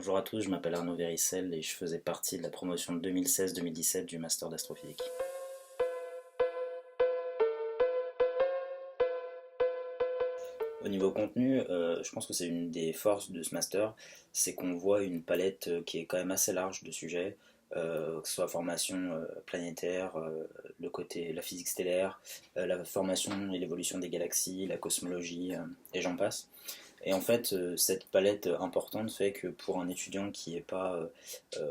Bonjour à tous, je m'appelle Arnaud Véricel et je faisais partie de la promotion de 2016-2017 du Master d'astrophysique. Au niveau contenu, je pense que c'est une des forces de ce master, c'est qu'on voit une palette qui est quand même assez large de sujets, que ce soit formation planétaire, le côté la physique stellaire, la formation et l'évolution des galaxies, la cosmologie, et j'en passe. Et en fait, cette palette importante fait que pour un étudiant qui est pas,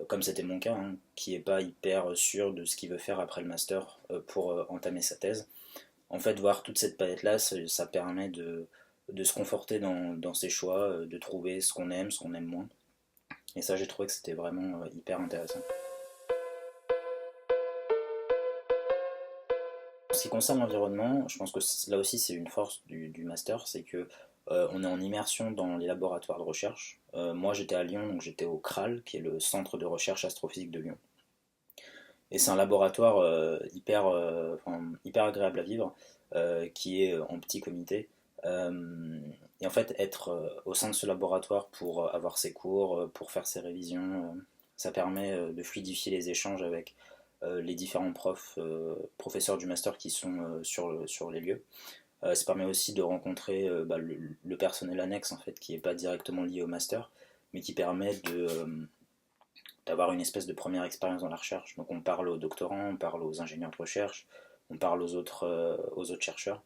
comme c'était mon cas, hein, qui est pas hyper sûr de ce qu'il veut faire après le master pour entamer sa thèse, en fait, voir toute cette palette-là, ça permet de se conforter dans ses choix, de trouver ce qu'on aime moins. Et ça, j'ai trouvé que c'était vraiment hyper intéressant. En ce qui concerne l'environnement, je pense que là aussi c'est une force du master, c'est que on est en immersion dans les laboratoires de recherche. Moi j'étais à Lyon, donc j'étais au CRAL, qui est le Centre de recherche astrophysique de Lyon. Et c'est un laboratoire hyper agréable à vivre, qui est en petit comité. Et en fait, être au sein de ce laboratoire pour avoir ses cours, pour faire ses révisions, ça permet de fluidifier les échanges avec les différents professeurs du master qui sont sur les lieux. Ça permet aussi de rencontrer le personnel annexe en fait, qui n'est pas directement lié au master, mais qui permet d'avoir une espèce de première expérience dans la recherche. Donc on parle aux doctorants, on parle aux ingénieurs de recherche, on parle aux autres chercheurs.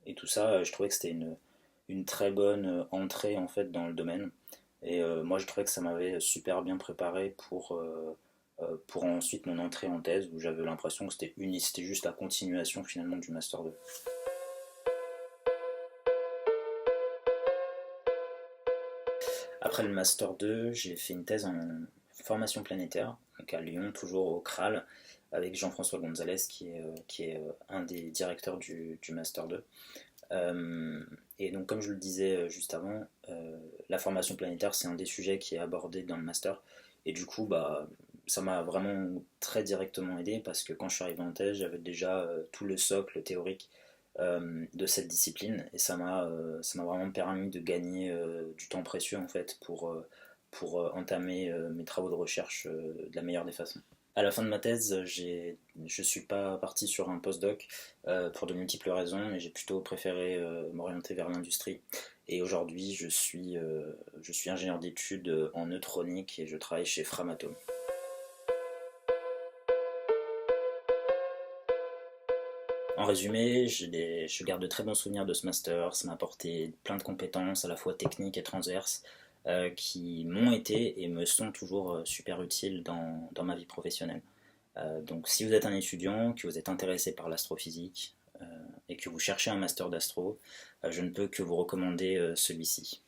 Et tout ça, je trouvais que c'était une très bonne entrée en fait dans le domaine. Et moi, je trouvais que ça m'avait super bien préparé pour ensuite mon entrée en thèse, où j'avais l'impression que c'était juste la continuation finalement du Master 2. Après le Master 2, j'ai fait une thèse en formation planétaire, donc à Lyon, toujours au CRAL, avec Jean-François Gonzalez, qui est un des directeurs du Master 2. Et donc, comme je le disais juste avant, la formation planétaire, c'est un des sujets qui est abordé dans le master. Et du coup, ça m'a vraiment très directement aidé parce que quand je suis arrivé en thèse, j'avais déjà tout le socle théorique de cette discipline et ça m'a vraiment permis de gagner du temps précieux en fait pour entamer mes travaux de recherche de la meilleure des façons. À la fin de ma thèse, je suis pas parti sur un postdoc pour de multiples raisons, mais j'ai plutôt préféré m'orienter vers l'industrie. Et aujourd'hui, je suis ingénieur d'études en neutronique et je travaille chez Framatome. En résumé, je garde de très bons souvenirs de ce master. Ça m'a apporté plein de compétences, à la fois techniques et transverses, qui m'ont été et me sont toujours super utiles dans ma vie professionnelle. Donc si vous êtes un étudiant, que vous êtes intéressé par l'astrophysique et que vous cherchez un master d'astro, je ne peux que vous recommander celui-ci.